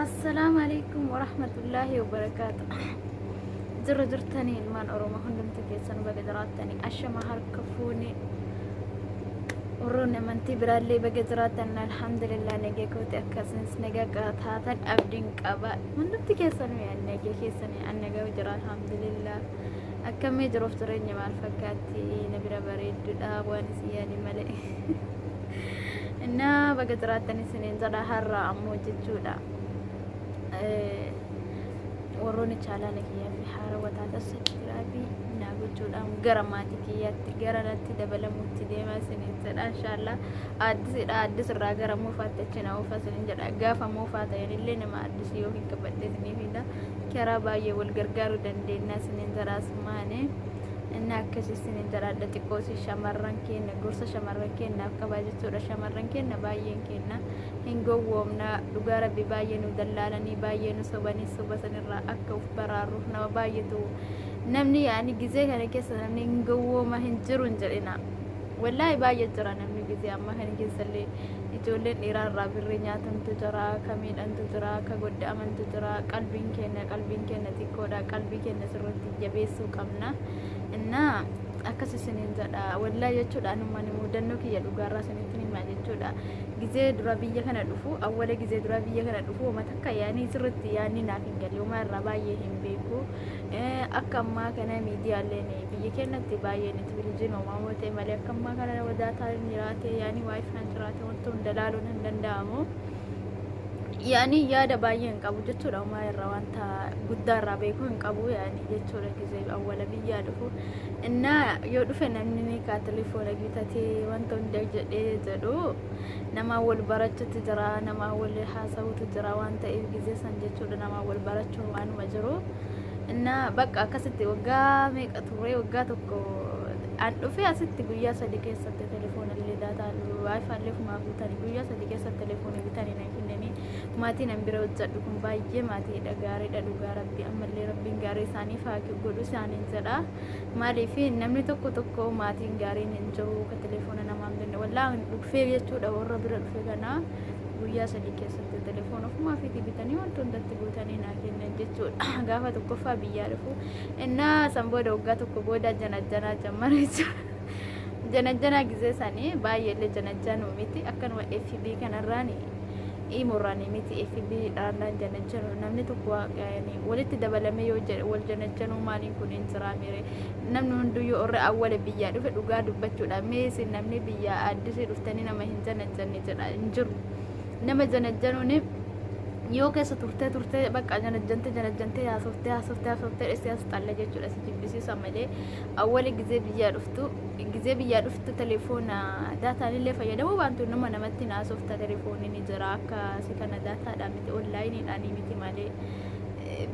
السلام عليكم ورحمة الله وبركاته. جرتني المان أروما هندم تكيسن بقدراتني أشما هركفوني ورون من تبرالي بقدراتنا الحمد لله نجي كوت أكاسنس نجا قاتها أبدين كابا هندم تكيسن يعني نجي كيسن أنا جو جرا الحمد لله أكمل جروف تريني مع الفكاتي نبرة بريد واني سياني ملئ إنها بقدراتني سنين زرا هرا أمو جتشودا warroonni chaalaa kiyyaa fi haara wataata sakiraa fi naa gochuudhaan gara maatii kiyyaatti gara natti dabalamuutti deemaa isiniin jedha inshaallah addisidha addis irraa gara moofaatti achi na oofa isiniin jedha gaafa moofaa ta'an illee nama addisii yoo hin qabadhe isiniifidha karaa baay'ee wal gargaaruu dandeenya isiniin jedha asmaane እና አከሲስን እንጀራደ ጥቆሲ ሸመረን ከነ ጉርሰ ሸመረን ከነ አከባጅ ቶዳ ሸመረን ከነ ባየን ከነ hingoowwomna dhugaa rabbi baay'ee nu dallaalanii baay'ee nu sobanii sobasanirraa akka uf baraaruuf nama baay'eetu namni yaani gizee kana keessa namni hingoowwoma hin jiru hin jedhina wallaahi baay'ee jira namni gizee amma kana keessallee ijoolleen dhiiraarraa birrii nyaatantu jira ka miidhantu jira ka goddamantu jira qalbiin keenya xiqqoodha qalbii keenya sirriitti jabeessuu qabna inna akkas isiniin jedha wallaahi jechuudha anumani mudannoo kiyya dhugaarraa isinitti himaa jechuudha gizee dura biyya kana dhufu awwala gizee dura biyya kana dhufu wama takka yaani sirriitti yaani naaf hin galle wama irraa baay'ee hin beeku akka ammaa kana miidiyaaleen biyya keenyatti baay'ee ni televiziyoon uumamoo ta'e malee akka ammaa kana wadaataa hin jiraate yaani waayifaan jiraate wantoota hunda ilaaluun hin danda'amu yaani yaada baay'ee hin qabu jechuudha wama irraa wanta guddaa irraa beekuu hin qabu yaani jechuudha gizee awwala biyyaa dhufu inna yoo dhufe namni ka telefoona bitatee wanta hunda jedhee jedhu nama wal barachuutu jira nama wal haasawuutu jira waan ta'eef gizee san jechuudha nama wal barachuu waanuma jiru inna bakka akkasitti waggaa meeqa turee waggaa tokko an dhufe asitti guyyaa sadii keessatti telefoona illee daataa waayifaa illee fumaa bitanii guyyaa sadii keessatti telefoona bitanii na kennanii maatiin an bira hojjedhu kun baay'ee maatiidha gaariidha dhugaa rabbii ammallee rabbiin gaarii isaaniif haa godhu isaaniin jedha maaliif namni tokko maatiin gaariin hin jiru ka telefoona namaan binne wallaahi dhufee jechuudha warra bira dhufe kana guyyaa sadii keessatti telefoona ofumaa fi bitanii wantoota hundatti guutanii naa kennan jechuudha gaafa tokkoffaa biyyaa dhufu innaa san booda waggaa tokko booda janajjanaa jammare janajjanaa gizee sanii baay'eellee janajjanuu miti akkanuma FB kanarraani imurani miti FB dhaanaan janajjanu namni tokko yaani walitti dabalame yoo jedhe wal janajjanu maaliin kun hin jiraamire namni hunduyyuu orra awwala biyyaa dhufe dhugaa dubbachuudha meesi namni biyyaa addisii dhuftanii nama hin janajjanne jedha hin jiru nama janajjanuun yoo keessa turtee bakka janajjante haasoftee dhessees xalla jechuudha si jibbisiisa malee awwali gizee biyyaa dhuftu telefoona daataan illee fayyadamuu baantu namatti haasofta telefoonni ni jira akka si kana daataadhaan miti onlaayiniidhaan miti malee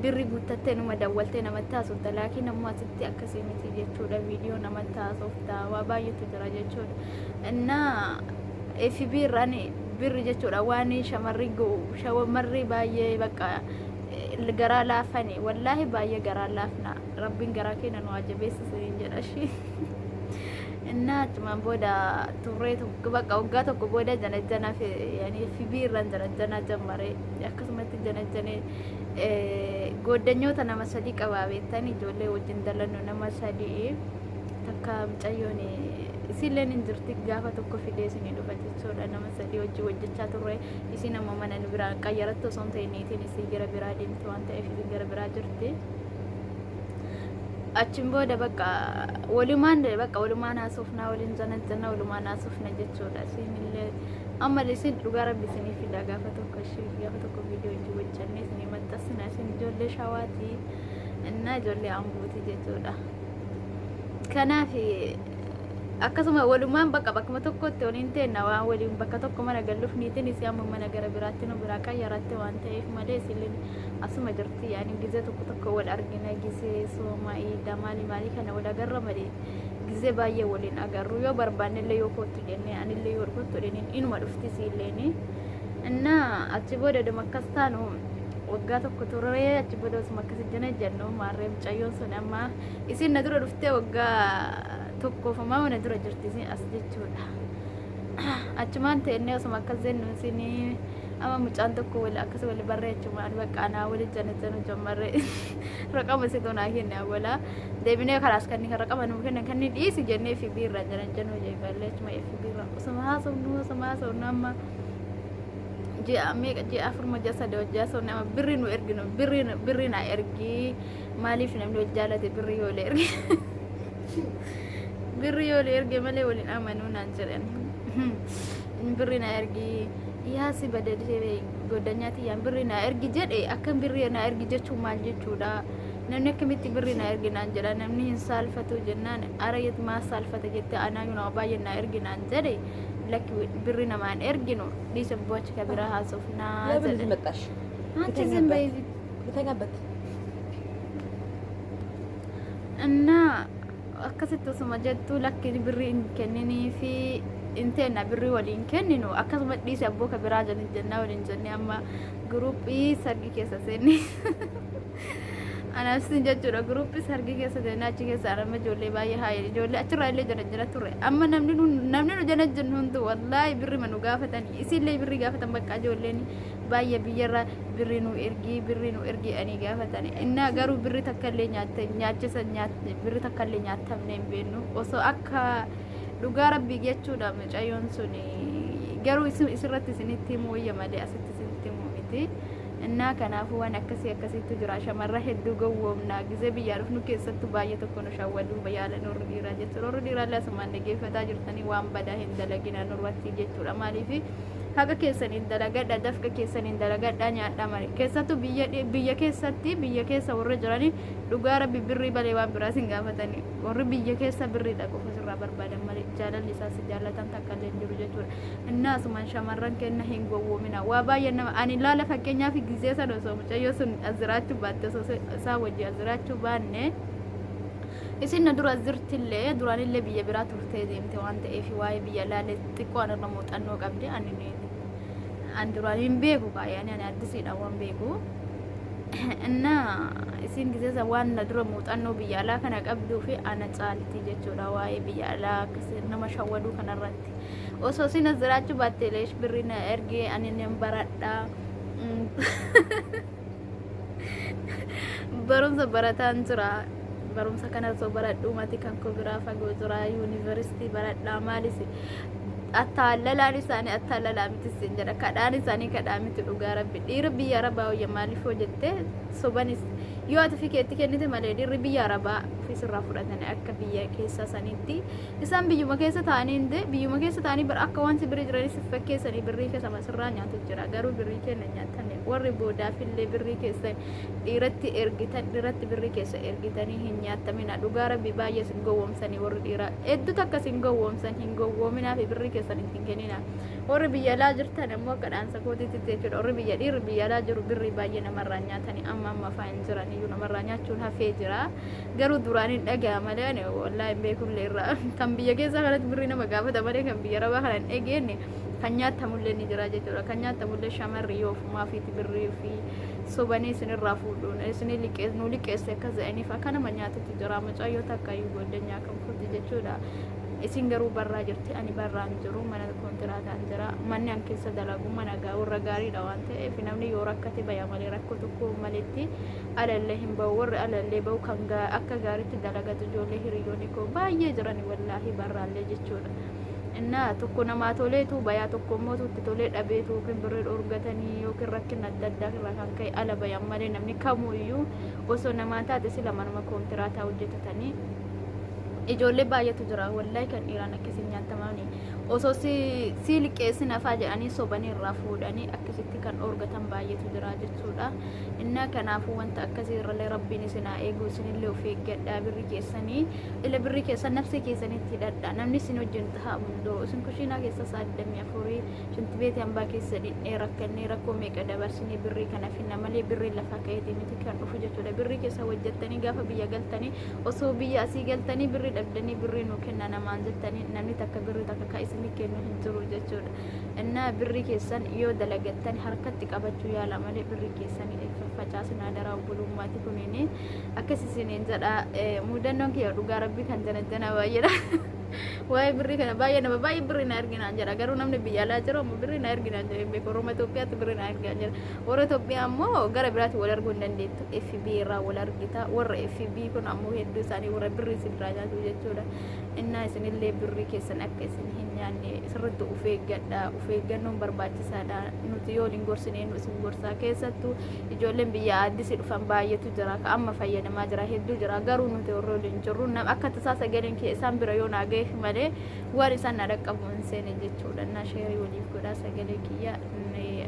birri guuttattee numa dawwaltee namatti haasofta laakiin ammoo asitti akkasii miti jechuudha viidiyoo namatti haasofta waa baay'eetu jira jechuudha innaa FB irraan birri jechuudha waan shamarri baay'ee bakka garaa laafani wallaahi baay'ee garaa laafna rabbiin garaa keenya nu jabeessiseen jedha shi innaa achumaan booda turree bakka waggaa tokko booda janajjanaaf yaani FB irraan janajjanaa jammare akkasumatti janajjanee goddanyoota nama sadii qabaabeettan ijoollee wajjin dalannu nama sadii takka mucayyoon isilleen hin jirti gaafa tokko fidee isinii dhufa jechuudha nama sadii wajji hojjechaa turre isin amma mana nu biraa qayyarattoo osoo hin ta'iniitiin isii gara biraa deemte waan ta'eef isin gara biraa jirti achiin booda bakka walumaan haasofnaa waliin janajjannaa walumaan haasofna jechuudha isinillee amma isin dhugaa rabbi isinii fida gaafa tokko viidiyoo itti hojjannee isinii maxxansina isin ijoollee shawaatii innaa ijoollee ambuutii jechuudha kanaaf akkasuma walumaan bakkuma tokkotti waliin ta'enna waan waliin bakka tokko mana galluuf niitiin isii amma mana gara biraatti nu biraa qayyaratte waan ta'eef malee isilleen asuma jirti yaani gizee tokko wal argina gizee soomaa'ii maali kana wal agarra malee gizee baay'ee waliin agarru yoo barbaanne illee yoo kottu jennee anillee yoo kottu jenneen inuma dhufti isiilleeni innaa achi booda dhuma akkas taanu waggaa tokko turee achi booda osuma akkas jenne jennu maarree mucayyoon sun amma isin na dura dhuftee waggaa tokkoof ammaa wana dura jirti isin as jechuudha achumaan ta'ennee osuma akkas jennu isin ama mucaan tokko wali akkas wali barreechumaan bakka anaa wali janajanu jammarre raqama situna hinna wala deebinee kalaas kan raqama nu kennan kan dhiisi jennee fi biirra janajanu jeefalle chuma fi biirra sama sonu amma je afurma jasa de jasa nama birri nu ergino birri na ergi malif namni wajjalate birri yole ergi birri yole ergi male walin amanu nan jiran birri na ergi yaa si badadee godanyati yan birri na ergi jedhe akkam birri na ergi jechuu maal jechuudha namni akkamitti birri na ergi naan jedha namni hin saalfatu jennaan arayet maa saalfata jette anaa yuna baay'ee na ergi naan jedhe lakki birri namaan erginu dhiisa bocha kabira haasofnaa jedhe መጣሽ አንቺ ዝም በይ ብተኛበት እና akkasitti osuma jettu lakki birri hin kenninii fi inteena birri waliin kenninu akkasuma dhiise abboo kabiraa jennaa waliin jennee amma guruupii sargi keessa seenne anaafsin jechuudha guruupii sargi keessa seenne achi keessa arama ijoollee baay'ee haayee ijoollee achirraa illee jana ture amma namni nu jana jennu hundi wallaahi birri manu gaafatanii isillee birri gaafatan bakka ijoolleen baay'ee biyyarraa birri nu ergi ani gaafatanii innaa garuu birri takka illee nyaachisa birri takka illee nyaatamne hin beeknu osoo akka dhugaa rabbii jechuudha mucayyoon sun garuu isirratti isinitti himuu wayya malee asitti isinitti himuu miti innaa kanaafuu waan akkasiitu jira shamarra hedduu gowwoomna gizee biyyaa dhufnu keessattuu baay'ee tokko nu shawwaduu bayyaalan warri dhiiraa jechuudha warri dhiiraa illee asumaan dhageeffataa jirtanii waan badaa hin dalagina nurratti jechuudha maaliifi haga keessaniin dalagadha dafqa keessaniin dalagadha nyaadha mari keessattuu biyya keessa warra jiranii dhugaa rabbi birrii balee waan biraas hin gaafatanii warri biyya keessa birriidha qofa sirraa barbaadan malee jaalalli isaas jaallatan takka illee jiru jechuudha innaasumaan shamarran kenna hin gowwoomina waa baay'ee nama ani laala fakkeenyaaf gizee sana osoo mucayyoo sun aziraachuu baatte osoo isaa wajji aziraachuu baanne isin na dura zirtillee duraanillee biyya biraa turtee deemte waan ta'eef waa'ee biyya laale xiqqoo anarra muuxannoo qabde an duraanin beeku baay'een ani addisiidha waan beeku እና isin gizeesa waan na dura muuxannoo biyya alaa kana qabduu fi ana caalti jechuudha waa'ee biyya alaa nama shawwaduu kanarratti osoo isin aziraachuu baatte leesh birri na ergee ani nan baradha barumsa barataan jira barumsa kana osoo baradhuu mati kan koo biraa fagoo jira yuunivarsiitii baradhaa maalis attaalalaani isaanii attaalalaa miti siin jedha kadhaan isaanii kadhaa miti dhugaa rabbi dhiirri biyya arabaa wayya maaliif hoo jettee sobanis yoo ati fi keetti kennite malee dhiirri biyya arabaa ofisirraa fudhatanii akka biyya keessa sanitti isaan biyyuma keessa ta'anii bar akka waan si bira jiranis fakkeessanii birrii keessa masirraa nyaatu jira garuu birrii kenna nyaatan warri boodaafillee birrii keessa dhiiratti ergitan dhiiratti birrii keessa ergitanii hin nyaatamina dhugaa rabbi baay'ee sin gowwoomsanii warri dhiiraa hedduu takka sin gowwoomsan hin gowwoominaa fi birrii keessan hin kennina warri biyya alaa jirtan ammoo akka dhaansa kootiitti jechuudha warri dhiirri biyya alaa jiru birrii baay'ee namarraa nyaatanii amma faan jiran iyyuu namarraa nyaachuun hafee jira garuu duraanin dhagaa malee ani wallaahi hin beekullee irraa kan biyya keessa kanatti birrii nama gaafata malee kan biyya arabaa kana hin dhageenne kan nyaatamullee ni jira jechuudha kan nyaatamullee shamarri yoo ofumaa fi birrii fi sobanii isinirraa fuudhuun isinii liqeesse akka za'aniif akka nama nyaatutti jira mucayyoo takka iyyuu goddanyaa kan fudhi jechuudha isin garuu barraa jirti ani barraan jiru mana kontiraataan jira manni an keessa dalagu mana warra gaariidha waan ta'eef namni yoo rakkate baya malee rakkoo tokko maletti alallee hin bahu warri alallee bahu kan akka gaariitti dalagatu ijoollee hiriyoonni koo baay'ee jirani wallaahi barraallee jechuudha inna tokko namaa toleetu bayaa tokko immoo tutti tolee dhabeetu yookiin birrii dhorgatanii yookiin rakkina adda addaa irraa kan ka'e ala bayan malee namni kamuu iyyuu osoo namaa taate sila manuma kontiraataa hojjetatanii ijoollee baay'eetu jira wallaahi kan dhiiraan akkasiin nyaatamani osoo si liqeessin hafaa jedhanii sobanii irraa fuudhanii akkasitti kan dhorgatan baay'eetu jira jechuudha inna kanaafuu wanta akkasii irrallee rabbiin isin haa eegu isinillee of eeggadhaa birri keessanii ila birri keessan nafsi keessanitti hidhadhaa namni isin wajjin taa'amundoo isin kushiinaa keessa saaddamii afurii shinti beeti hambaa keessa dhidhee rakkannee rakkoo meeqa dabarsinii birrii kana finna malee birrii lafaa ka'eetii miti kan dhufu jechuudha birrii keessa hojjettanii gaafa biyya galtanii osoo biyya asii galtanii birrii dhabdanii birrii nuu kenna namaan jettanii namni takka birrii takka ka isinii kennu hin jiru jechuudha innaa birrii keessan yoo dalagattan harkatti qabachuu yaala malee birrii keessanii facaasinaa daraa obbulummaati kuniin akkas isiniin jedha muudannoon kiyya dhugaa rabbii kan janajjana baay'eedha waa'ee birrii kana baay'ee nama baay'ee birrii na arginaa jira garuu namni biyya alaa jiru ammoo birrii na arginaa jira hin beeku Oromoo Itoophiyaatti birrii na arginaa jira warra Itoophiyaa ammoo gara biraatti wal arguu hin dandeettu FB irraa wal argita warra FB kun ammoo hedduu isaanii warra birrii sirraa nyaatu jechuudha innaa isinillee birrii keessan akka isin hin nyaanne sirriitti of eeggadha of eeggannoon barbaachisaadha nuti yoo hin gorsinee nu isin gorsaa keessattuu ijoolleen biyya addisii dhufan baay'eetu jira ka amma fayyadamaa jira hedduu jira garuu nuti warra hin jirru nam akka tasaa sagaleen kee isaan bira yoo naagee malee waan isaan na dhaqqabu hin seene jechuudha na sheerii waliif godhaa sagalee kiyya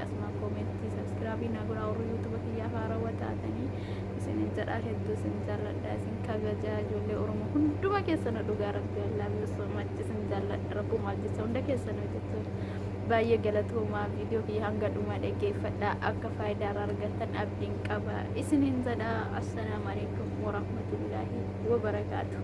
asuma koomentii sabskiraabii na godhaa warra yuutuuba kiyyaa haarawaa taatanii isin jedhaa hedduu isin jaalladha isin kabajaa ijoollee Oromoo hunduma keessan dhugaa rabbi wallaahi osoo machi isin jaalladha rabbuma ajjeessa hunda keessan jechuudha baay'ee galatoomaa viidiyoo kiyya hanga dhuma dhaggeeffadhaa akka faayidaa irraa argattan abdiin qaba isiniin jedhaa assalaamu alaykum warahmatullaahi wabarakaatuh